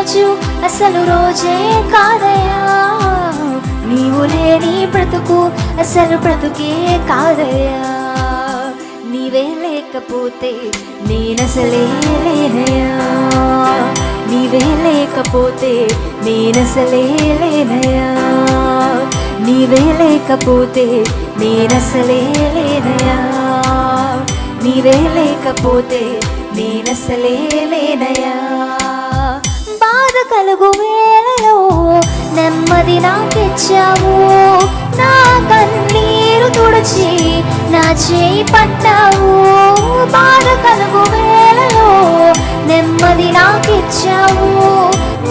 రోజు అసలు రోజే కాదయ్యా, నీవు లేని బ్రతుకు అసలు బ్రతుకే కాదయ్యా, నీవే లేకపోతే నేనసలే లేనయ్యా, నీవే లేకపోతే నేనసలే లేనయ్యా, నీవే లేకపోతే నేనసలే లేనయ్యా, నీవే లేకపోతే నేనసలే లేనయ్యా. బాధ కలుగు వేళలో నెమ్మది నాకిచ్చావు, నా కన్నీరు తుడిచి నా చేయి పట్టావు. బాధ కలుగు వేళలో నెమ్మది నాకిచ్చావు,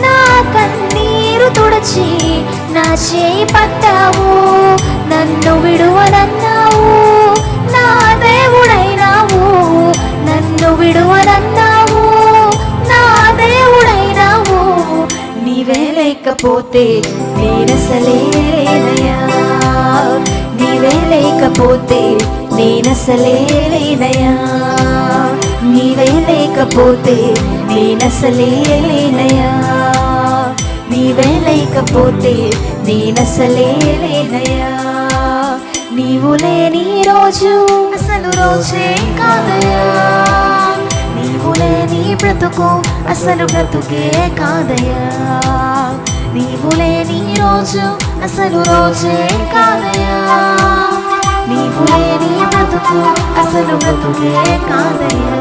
నా కన్నీరు తుడిచి నా చేయి పట్టావు. నన్ను విడువనన్నావు, నా దేవుడైనావు, నన్ను విడువనన్నావు, నా దేవుడైనావు. నీవే లేకపోతే నేనసలే లేనయ్యా, నీవే లేకపోతే నేనసలే లేనయ్యా, నీవే లేకపోతే నేనసలే లేనయ్యా, నీవే లేకపోతే నేనసలే లేనయ్యా. నీవు లేని రోజు అసలు రోజే కాదయ్యా, నీవు లేని బ్రతుకు అసలు బ్రతుకే కాదయ్యా, నీవు లేని రోజు అసలు రోజే కాదయ్యా, నీవు లేని బ్రతుకు అసలు బ్రతుకే కాదయ్యా.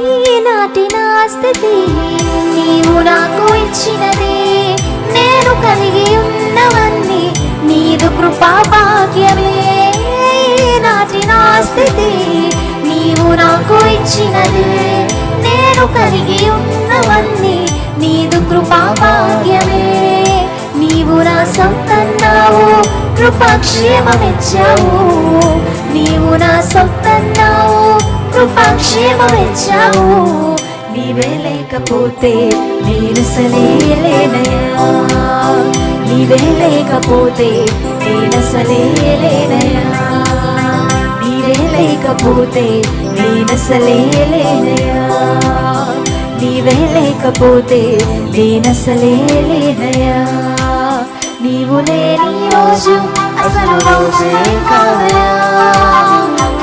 ఈనాటి నా స్థితి నీవు నాకు ఇచ్చినది, నేను కలిగి ఉన్నవన్నీ నీదు కృపా భాగ్యమే. నాటి నా స్థితి నీవు నాకు ఇచ్చినది, నేను కలిగి ఉన్నవన్నీ నీదు కృపా భాగ్యమే. నీవు నా సొంతన్నావు, కృపాక్షేమమిచ్చావు, నీవు నా సొంతన్నావు, కృపాక్షేమమిచ్చావు. నీవే లేకపోతే నేనసలే లేనయ్యా, నీవే లేకపోతే నేనసలే లేనయ్యా, నీవే లేకపోతే నేనసలే లేనయ్యా, నీవే లేకపోతే నేనసలే లేనయ్యా. నీవు లేని రోజు అసలు రోజే కాదయ్యా,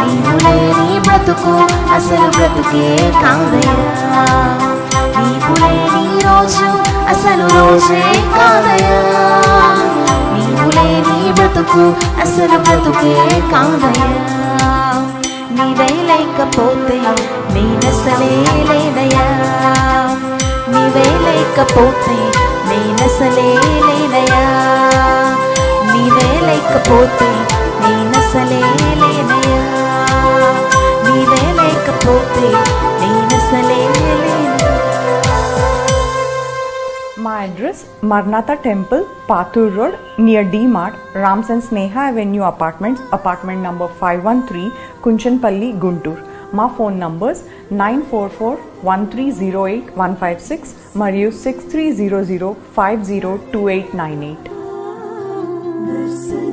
నీవు లేని బ్రతుకు అసలు బ్రతుకే కాదయ్యా, నీవు లేని రోజు అసలు రోజే కాదయ్యా, నీవు లేని బ్రతుకు అసలు బ్రతుకే కాదయ్యా. నీవే లేకపోతే నేనసలే లేనయ్యా, నీవే లేకపోతే నేనసలే లేనయ్యా, నీవే లేకపోతే నేనసలే లేనయ్యా, నీవే లేకపోతే నేనసలే లేనయ్యా. My address, Marnatha Temple, Pathur Road, near D-Mart, Rams and Sneha Avenue Apartments, apartment number 513, Kunchanpalli, Guntur. మా ఫోన్ నంబర్స్ 9441308156 మరియు 6300502898.